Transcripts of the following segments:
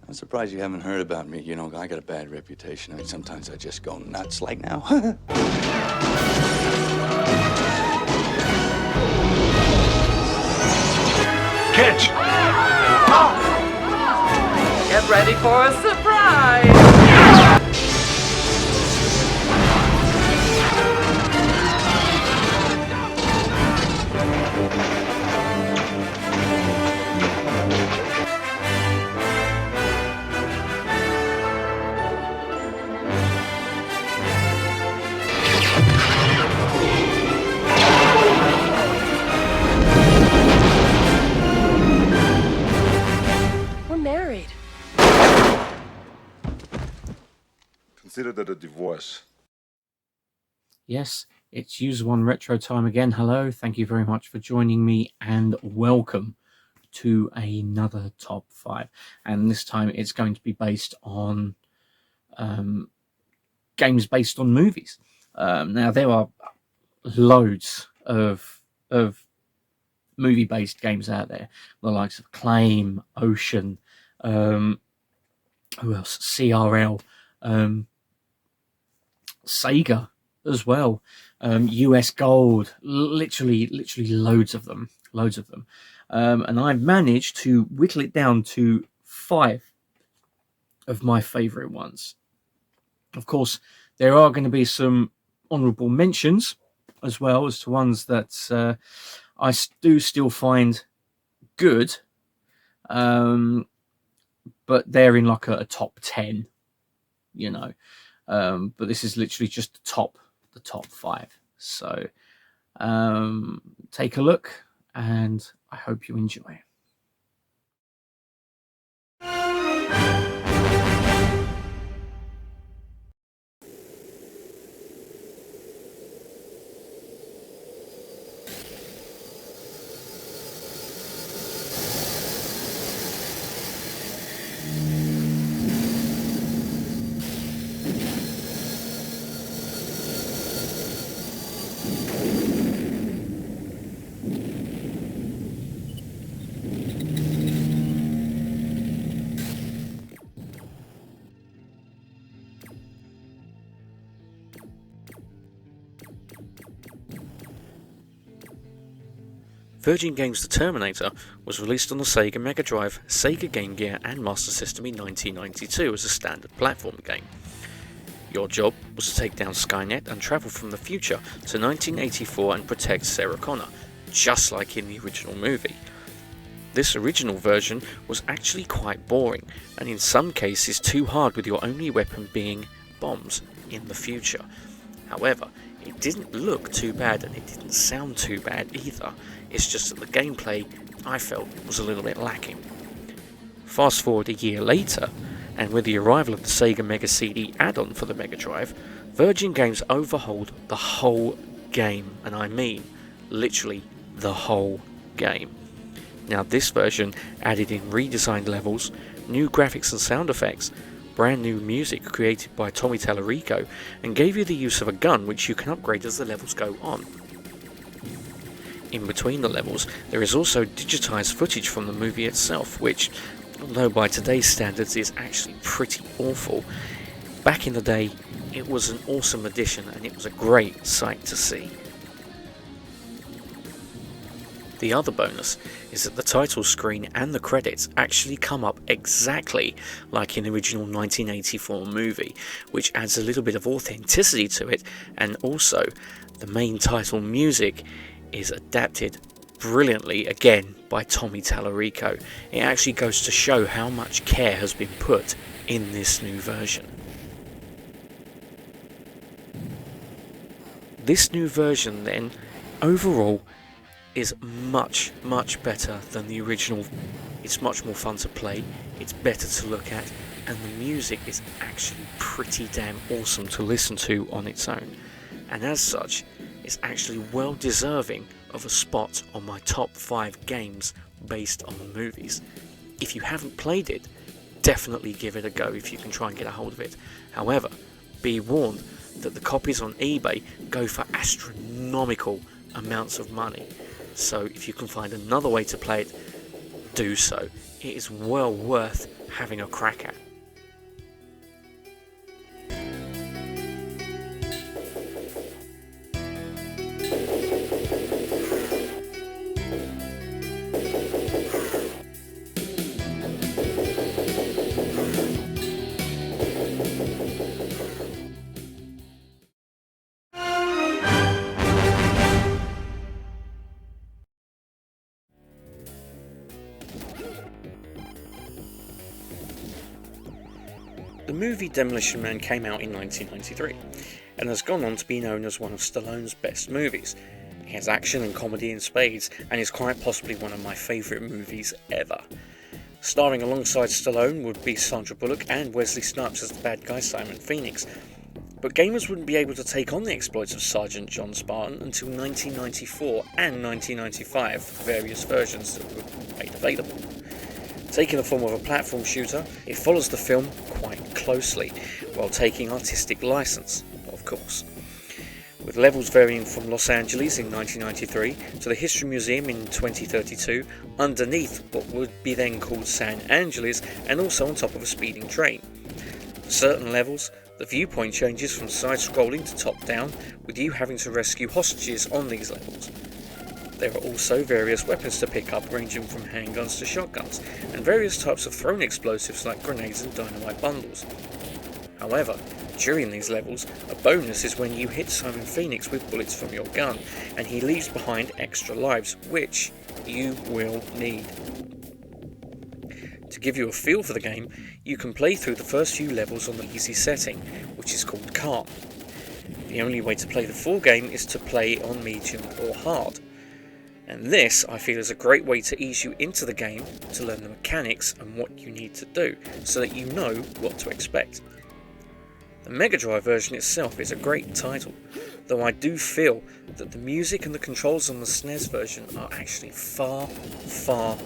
I'm surprised you haven't heard about me. You know, I got a bad reputation. I mean, sometimes I just go nuts, like now. Catch! Get ready for a surprise! We're married. Consider that a divorce. Yes, it's User One Retro time again. Hello, thank you very much for joining me and welcome to another top 5. And this time it's going to be based on games based on movies. Now there are loads of movie based games out there, the likes of Claim, Ocean, who else? CRL, Sega as well, US Gold, literally loads of them. And I've managed to whittle it down to 5 of my favourite ones. Of course, there are going to be some honourable mentions as well as to ones that I do still find good, but they're in like a top 10, you know. But this is literally just the top 5. So take a look, and I hope you enjoy. Virgin Games' The Terminator was released on the Sega Mega Drive, Sega Game Gear and Master System in 1992 as a standard platform game. Your job was to take down Skynet and travel from the future to 1984 and protect Sarah Connor, just like in the original movie. This original version was actually quite boring, and in some cases too hard, with your only weapon being bombs in the future. However, it didn't look too bad and it didn't sound too bad either. It's just that the gameplay, I felt, was a little bit lacking. Fast forward a year later, and with the arrival of the Sega Mega CD add-on for the Mega Drive, Virgin Games overhauled the whole game, and I mean literally the whole game. Now this version added in redesigned levels, new graphics and sound effects, brand new music created by Tommy Tallarico, and gave you the use of a gun which you can upgrade as the levels go on. In between the levels, there is also digitized footage from the movie itself, which, although by today's standards is actually pretty awful, back in the day it was an awesome addition and it was a great sight to see. The other bonus is that the title screen and the credits actually come up exactly like in the original 1984 movie, which adds a little bit of authenticity to it, and also the main title music is adapted brilliantly again by Tommy Tallarico. It actually goes to show how much care has been put in this new version. This new version then, overall, is much better than the original. It's much more fun to play, it's better to look at, and the music is actually pretty damn awesome to listen to on its own. And as such, it's actually well deserving of a spot on my top 5 games based on the movies. If you haven't played it, definitely give it a go if you can try and get a hold of it. However, be warned that the copies on eBay go for astronomical amounts of money. So if you can find another way to play it, do so. It is well worth having a crack at. The movie Demolition Man came out in 1993 and has gone on to be known as one of Stallone's best movies. It has action and comedy in spades and is quite possibly one of my favourite movies ever. Starring alongside Stallone would be Sandra Bullock and Wesley Snipes as the bad guy Simon Phoenix. But gamers wouldn't be able to take on the exploits of Sergeant John Spartan until 1994 and 1995 for various versions that were made available. Taking the form of a platform shooter, it follows the film quite closely, while taking artistic license, of course. With levels varying from Los Angeles in 1993 to the History Museum in 2032, underneath what would be then called San Angeles, and also on top of a speeding train. For certain levels, the viewpoint changes from side-scrolling to top-down, with you having to rescue hostages on these levels. There are also various weapons to pick up, ranging from handguns to shotguns, and various types of thrown explosives like grenades and dynamite bundles. However, during these levels, a bonus is when you hit Simon Phoenix with bullets from your gun, and he leaves behind extra lives, which you will need. To give you a feel for the game, you can play through the first few levels on the easy setting, which is called calm. The only way to play the full game is to play on medium or hard. And this, I feel, is a great way to ease you into the game, to learn the mechanics and what you need to do, so that you know what to expect. The Mega Drive version itself is a great title, though I do feel that the music and the controls on the SNES version are actually far, far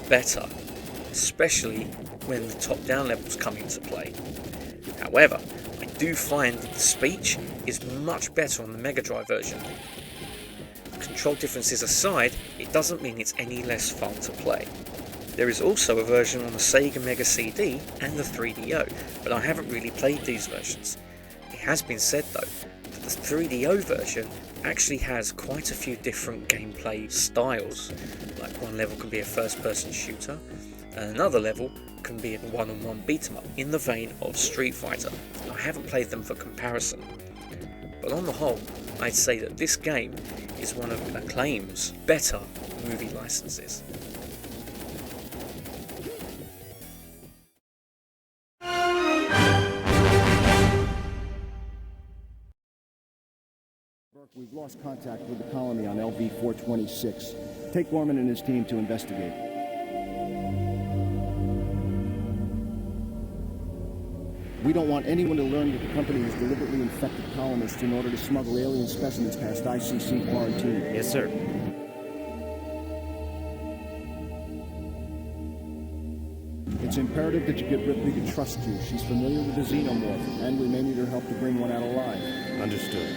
better, especially when the top-down levels come into play. However, I do find that the speech is much better on the Mega Drive version. Control differences aside, it doesn't mean it's any less fun to play. There is also a version on the Sega Mega CD and the 3DO, but I haven't really played these versions. It has been said though, that the 3DO version actually has quite a few different gameplay styles. Like one level can be a first-person shooter, and another level can be a one-on-one beat-em-up in the vein of Street Fighter. I haven't played them for comparison, but on the whole, I'd say that this game is one of Acclaim's better movie licenses. We've lost contact with the colony on LV-426. Take Gorman and his team to investigate. We don't want anyone to learn that the company has deliberately infected colonists in order to smuggle alien specimens past ICC quarantine. Yes, sir. It's imperative that you get Ripley to trust you. She's familiar with the xenomorph, and we may need her help to bring one out alive. Understood.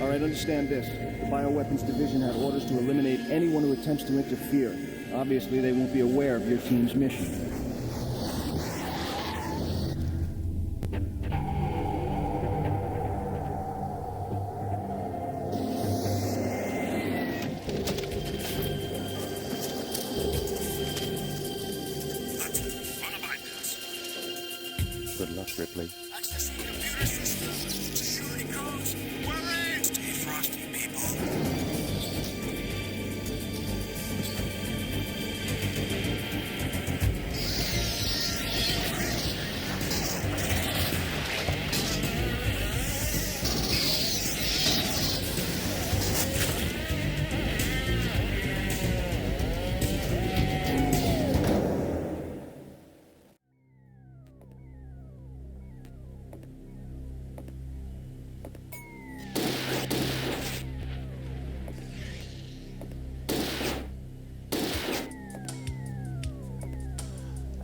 All right, understand this. The Bioweapons Division had orders to eliminate anyone who attempts to interfere. Obviously, they won't be aware of your team's mission. Good luck, Ripley.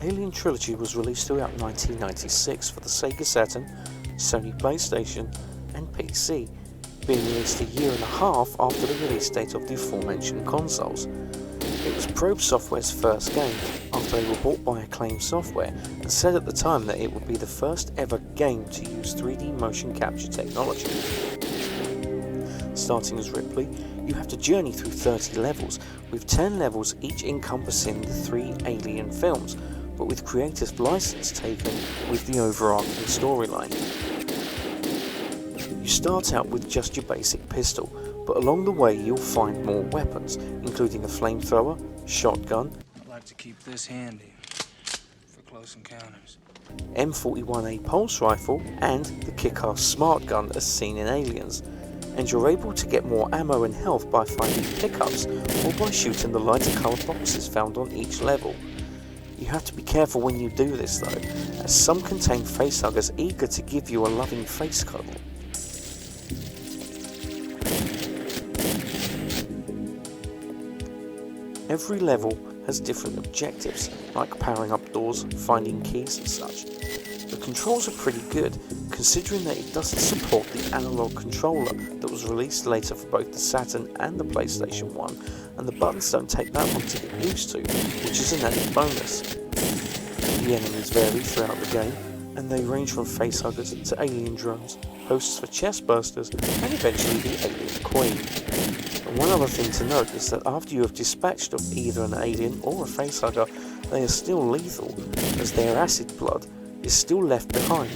Alien Trilogy was released throughout 1996 for the Sega Saturn, Sony PlayStation and PC, being released a year and a half after the release date of the aforementioned consoles. was Probe Software's first game after they were bought by Acclaim Software, and said at the time that it would be the first ever game to use 3D motion capture technology. Starting as Ripley, you have to journey through 30 levels, with 10 levels each encompassing the 3 Alien films, but with creative license taken with the overarching storyline. You start out with just your basic pistol, but along the way you'll find more weapons, including a flamethrower, shotgun, I like to keep this handy for close encounters. M41A pulse rifle, and the kick-ass smart gun as seen in Aliens. And you're able to get more ammo and health by finding pickups or by shooting the lighter coloured boxes found on each level. You have to be careful when you do this though, as some contain facehuggers eager to give you a loving face cuddle. Every level has different objectives, like powering up doors, finding keys and such. The controls are pretty good, considering that it doesn't support the analog controller that was released later for both the Saturn and the PlayStation 1, and the buttons don't take that long to get used to, which is an added bonus. The enemies vary throughout the game, and they range from facehuggers to alien drones, hosts for chestbursters, and eventually the alien queen. And one other thing to note is that after you have dispatched of either an alien or a facehugger, they are still lethal, as their acid blood is still left behind.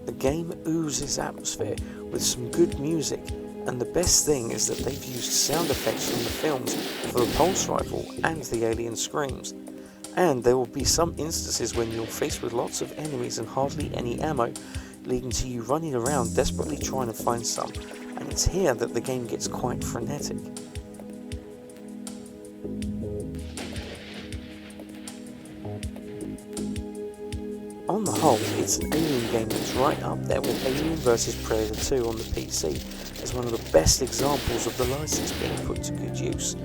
The game oozes atmosphere with some good music, and the best thing is that they've used sound effects from the films for the pulse rifle and the alien screams. And there will be some instances when you're faced with lots of enemies and hardly any ammo, leading to you running around desperately trying to find some, and it's here that the game gets quite frenetic. On the whole, it's an Alien game that's right up there with Alien vs Predator 2 on the PC as one of the best examples of the license being put to good use.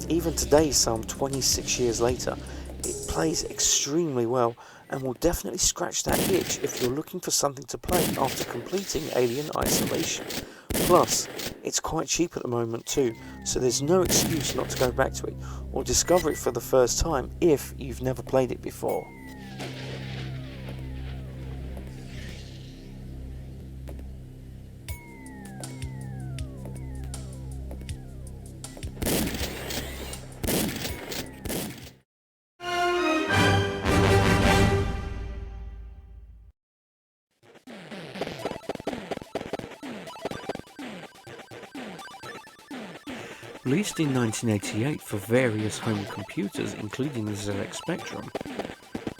Even today, some 26 years later, it plays extremely well and will definitely scratch that itch if you're looking for something to play after completing Alien Isolation. Plus, it's quite cheap at the moment too, so there's no excuse not to go back to it or discover it for the first time if you've never played it before. Released in 1988 for various home computers, including the ZX Spectrum,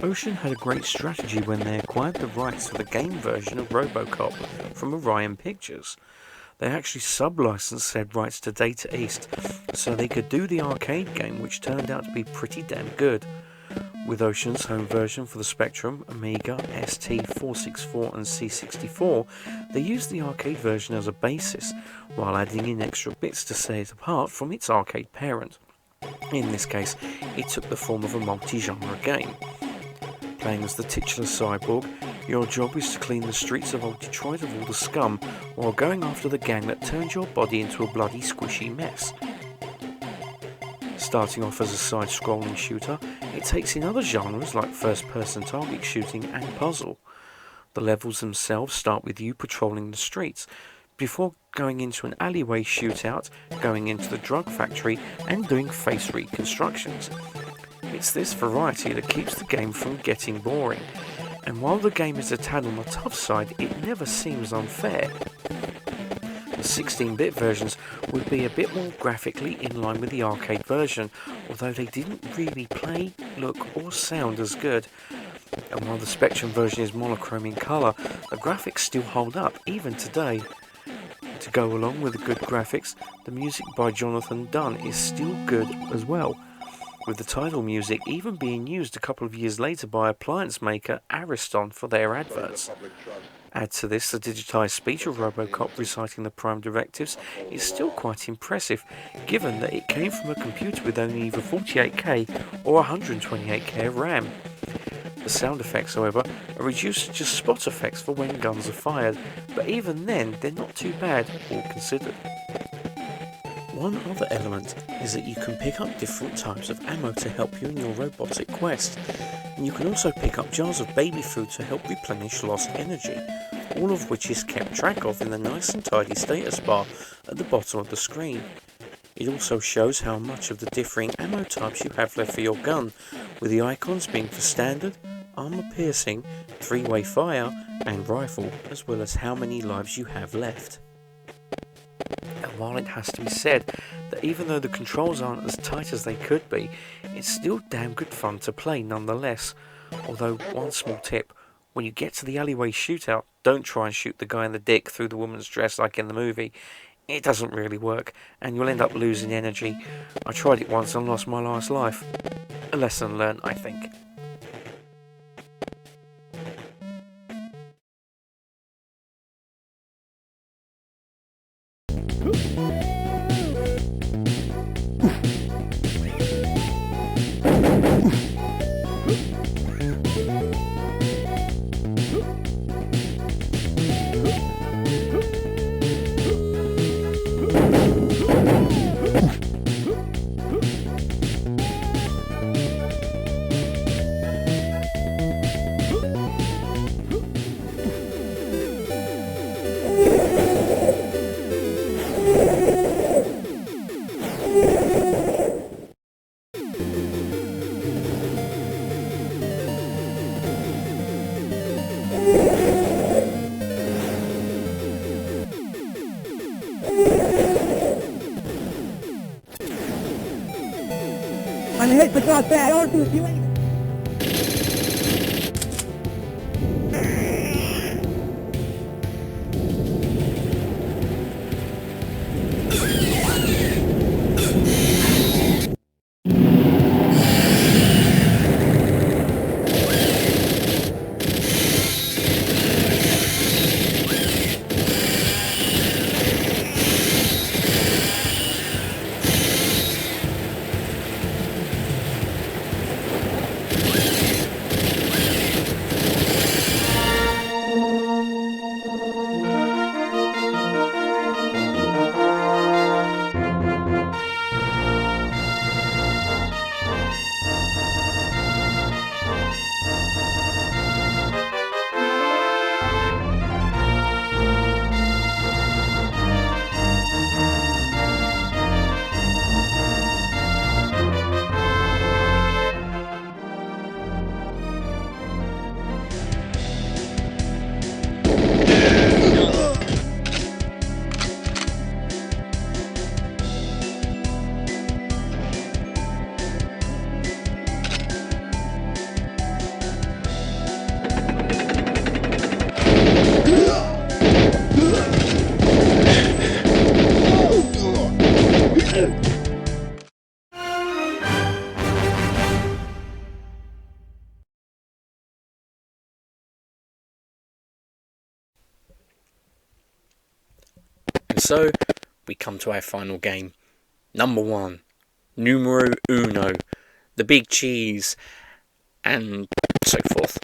Ocean had a great strategy when they acquired the rights for the game version of RoboCop from Orion Pictures. They actually sub-licensed said rights to Data East, so they could do the arcade game, which turned out to be pretty damn good. With Ocean's home version for the Spectrum, Amiga, ST464 and C64, they used the arcade version as a basis, while adding in extra bits to set it apart from its arcade parent. In this case, it took the form of a multi-genre game. Playing as the titular cyborg, your job is to clean the streets of old Detroit of all the scum, while going after the gang that turned your body into a bloody squishy mess. Starting off as a side-scrolling shooter, it takes in other genres like first-person target shooting and puzzle. The levels themselves start with you patrolling the streets, before going into an alleyway shootout, going into the drug factory, and doing face reconstructions. It's this variety that keeps the game from getting boring, and while the game is a tad on the tough side, it never seems unfair. The 16-bit versions would be a bit more graphically in line with the arcade version, although they didn't really play, look or sound as good. And while the Spectrum version is monochrome in colour, the graphics still hold up even today. To go along with the good graphics, the music by Jonathan Dunn is still good as well, with the title music even being used a couple of years later by appliance maker Ariston for their adverts. Add to this the digitised speech of RoboCop reciting the prime directives is still quite impressive, given that it came from a computer with only either 48K or 128K of RAM. The sound effects, however, are reduced to just spot effects for when guns are fired, but even then they're not too bad, all considered. One other element is that you can pick up different types of ammo to help you in your robotic quest, and you can also pick up jars of baby food to help replenish lost energy, all of which is kept track of in the nice and tidy status bar at the bottom of the screen. It also shows how much of the differing ammo types you have left for your gun, with the icons being for standard, armor piercing, 3-way fire and rifle, as well as how many lives you have left. And while it has to be said that even though the controls aren't as tight as they could be, it's still damn good fun to play nonetheless. Although, one small tip, when you get to the alleyway shootout, don't try and shoot the guy in the dick through the woman's dress like in the movie. It doesn't really work, and you'll end up losing energy. I tried it once and lost my last life. A lesson learned, I think. I'm hit but not bad. I don't do you anything. And so, we come to our final game. Number 1. Numero uno. The Big Cheese. And so forth.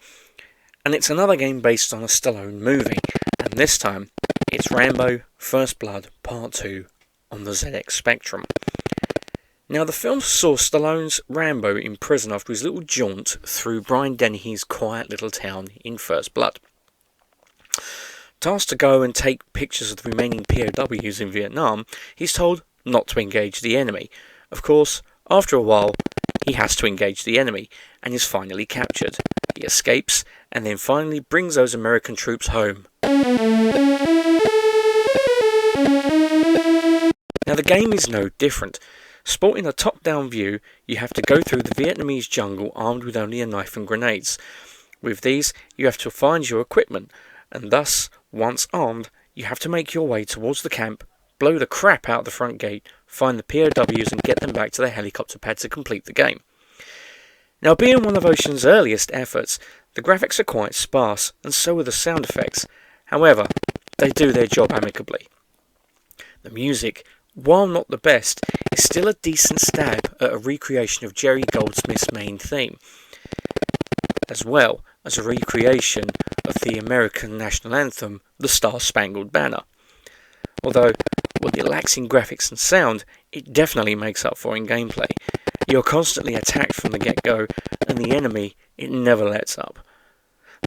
And it's another game based on a Stallone movie. And this time, it's Rambo First Blood Part 2 on the ZX Spectrum. Now, the film saw Stallone's Rambo in prison after his little jaunt through Brian Dennehy's quiet little town in First Blood. Tasked to go and take pictures of the remaining POWs in Vietnam, he's told not to engage the enemy. Of course, after a while, he has to engage the enemy, and is finally captured. He escapes, and then finally brings those American troops home. Now, the game is no different. Sporting a top-down view, you have to go through the Vietnamese jungle armed with only a knife and grenades. With these, you have to find your equipment, and thus, once armed, you have to make your way towards the camp, blow the crap out the front gate, find the POWs and get them back to their helicopter pad to complete the game. Now, being one of Ocean's earliest efforts, the graphics are quite sparse, and so are the sound effects. However, they do their job amicably. The music, while not the best, is still a decent stab at a recreation of Jerry Goldsmith's main theme, as well as a recreation of the American national anthem, The Star-Spangled Banner. Although, With the laxing graphics and sound, it definitely makes up for in gameplay. You're constantly attacked from the get-go, and the enemy, it never lets up.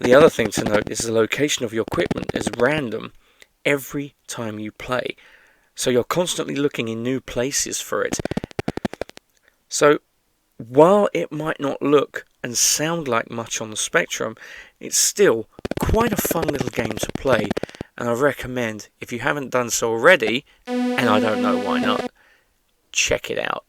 The other thing to note is the location of your equipment is random every time you play, so you're constantly looking in new places for it. So, while it might not look and sound like much on the Spectrum, it's still quite a fun little game to play, and I recommend, if you haven't done so already, and I don't know why not, check it out.